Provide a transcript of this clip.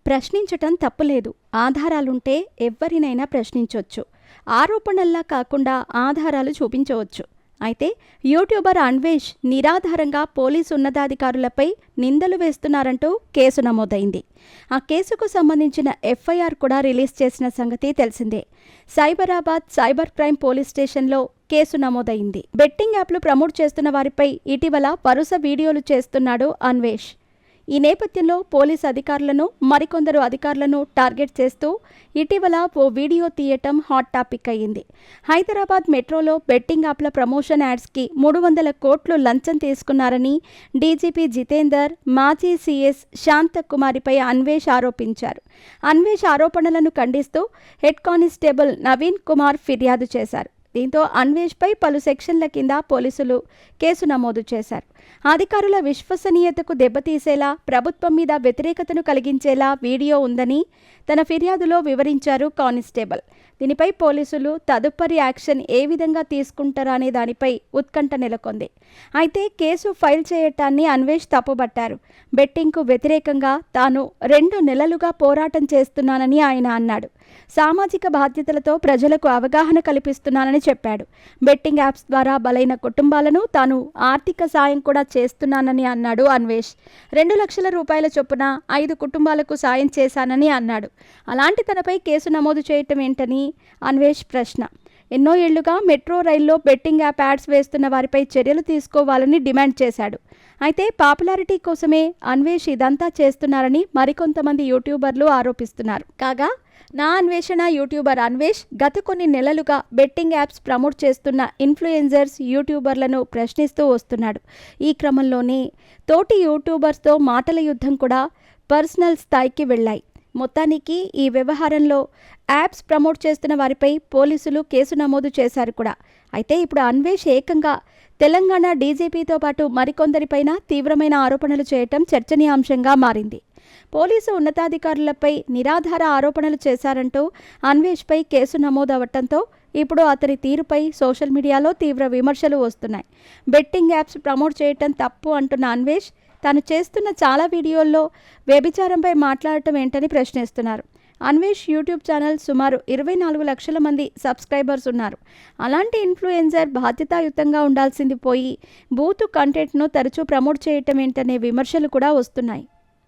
ప్రశ్నించటం తప్పులేదు. ఆధారాలుంటే ఎవ్వరినైనా ప్రశ్నించొచ్చు. ఆరోపణల్లా కాకుండా ఆధారాలు చూపించవచ్చు. అయితే యూట్యూబర్ అన్వేష్ నిరాధారంగా పోలీసు ఉన్నతాధికారులపై నిందలు వేస్తున్నారంటూ కేసు నమోదైంది. ఆ కేసుకు సంబంధించిన ఎఫ్ఐఆర్ కూడా రిలీజ్ చేసిన సంగతి తెలిసిందే. సైబరాబాద్ సైబర్ క్రైమ్ పోలీస్ స్టేషన్లో కేసు నమోదైంది. బెట్టింగ్ యాప్లు ప్రమోట్ చేస్తున్న వారిపై ఇటీవల వరుస వీడియోలు చేస్తున్నాడు అన్వేష్. ఈ నేపథ్యంలో పోలీసు అధికారులను, మరికొందరు అధికారులను టార్గెట్ చేస్తూ ఇటీవల ఓ వీడియో తీయటం హాట్ టాపిక్ అయ్యింది. హైదరాబాద్ మెట్రోలో బెట్టింగ్ యాప్ల ప్రమోషన్ యాడ్స్కి 300 కోట్లు లంచం తీసుకున్నారని డీజీపీ జితేందర్, మాజీ సీఎస్ శాంతకుమారిపై అన్వేష్ ఆరోపించారు. అన్వేష్ ఆరోపణలను ఖండిస్తూ హెడ్ కానిస్టేబుల్ నవీన్ కుమార్ ఫిర్యాదు చేశారు. దీంతో అన్వేష్పై పలు సెక్షన్ల కింద పోలీసులు కేసు నమోదు చేశారు. అధికారుల విశ్వసనీయతకు దెబ్బతీసేలా, ప్రభుత్వం మీద వ్యతిరేకతను కలిగించేలా వీడియో ఉందని తన ఫిర్యాదులో వివరించారు కానిస్టేబుల్. దీనిపై పోలీసులు తదుపరి యాక్షన్ ఏ విధంగా తీసుకుంటారా అనే దానిపై ఉత్కంఠ నెలకొంది. అయితే కేసు ఫైల్ చేయటాన్ని అన్వేష్ తప్పుబట్టారు. బెట్టింగ్కు వ్యతిరేకంగా తాను 2 నెలలుగా పోరాటం చేస్తున్నానని ఆయన అన్నాడు. సామాజిక బాధ్యతలతో ప్రజలకు అవగాహన కల్పిస్తున్నానని చెప్పాడు. బెట్టింగ్ యాప్స్ ద్వారా బలైన కుటుంబాలను తాను ఆర్థిక సాయం కూడా చేస్తున్నానని అన్నాడు అన్వేష్. 2 లక్షల రూపాయల చొప్పున 5 కుటుంబాలకు సాయం చేశానని అన్నాడు. అలాంటి తనపై కేసు నమోదు చేయటం ఏంటని అన్వేష్ ప్రశ్న. ఎన్నో ఏళ్లుగా మెట్రో రైల్లో బెట్టింగ్ యాప్ యాడ్స్ వేస్తున్న వారిపై చర్యలు తీసుకోవాలని డిమాండ్ చేశాడు. అయితే పాపులారిటీ కోసమే అన్వేష్ ఇదంతా చేస్తున్నారని మరికొంతమంది యూట్యూబర్లు ఆరోపిస్తున్నారు. కాగా నా అన్వేషణ యూట్యూబర్ అన్వేష్ గత కొన్ని నెలలుగా బెట్టింగ్ యాప్స్ ప్రమోట్ చేస్తున్న ఇన్ఫ్లుయెన్సర్స్, యూట్యూబర్లను ప్రశ్నిస్తూ వస్తున్నాడు. ఈ క్రమంలోనే తోటి యూట్యూబర్స్తో మాటల యుద్ధం కూడా పర్సనల్ స్థాయికి వెళ్లాయి. మొత్తానికి ఈ వ్యవహారంలో యాప్స్ ప్రమోట్ చేస్తున్న వారిపై పోలీసులు కేసు నమోదు చేశారు కూడా. అయితే ఇప్పుడు అన్వేష్ ఏకంగా తెలంగాణ డీజీపీతో పాటు మరికొందరిపైన తీవ్రమైన ఆరోపణలు చేయటం చర్చనీయాంశంగా మారింది. పోలీసు ఉన్నతాధికారులపై నిరాధార ఆరోపణలు చేశారంటూ అన్వేష్పై కేసు నమోదవటంతో ఇప్పుడు అతని తీరుపై సోషల్ మీడియాలో తీవ్ర విమర్శలు వస్తున్నాయి. బెట్టింగ్ యాప్స్ ప్రమోట్ చేయటం తప్పు అంటున్న అన్వేష్ తాను చేస్తున్న చాలా వీడియోల్లో వ్యభిచారంపై మాట్లాడటం ఏంటని ప్రశ్నిస్తున్నారు. అన్వేష్ యూట్యూబ్ ఛానల్ సుమారు 24 లక్షల మంది సబ్స్క్రైబర్స్ ఉన్నారు. అలాంటి ఇన్ఫ్లుయెన్సర్ బాధ్యతాయుతంగా ఉండాల్సింది పోయి బూతు కంటెంట్ను తరచూ ప్రమోట్ చేయటం ఏంటనే విమర్శలు కూడా వస్తున్నాయి.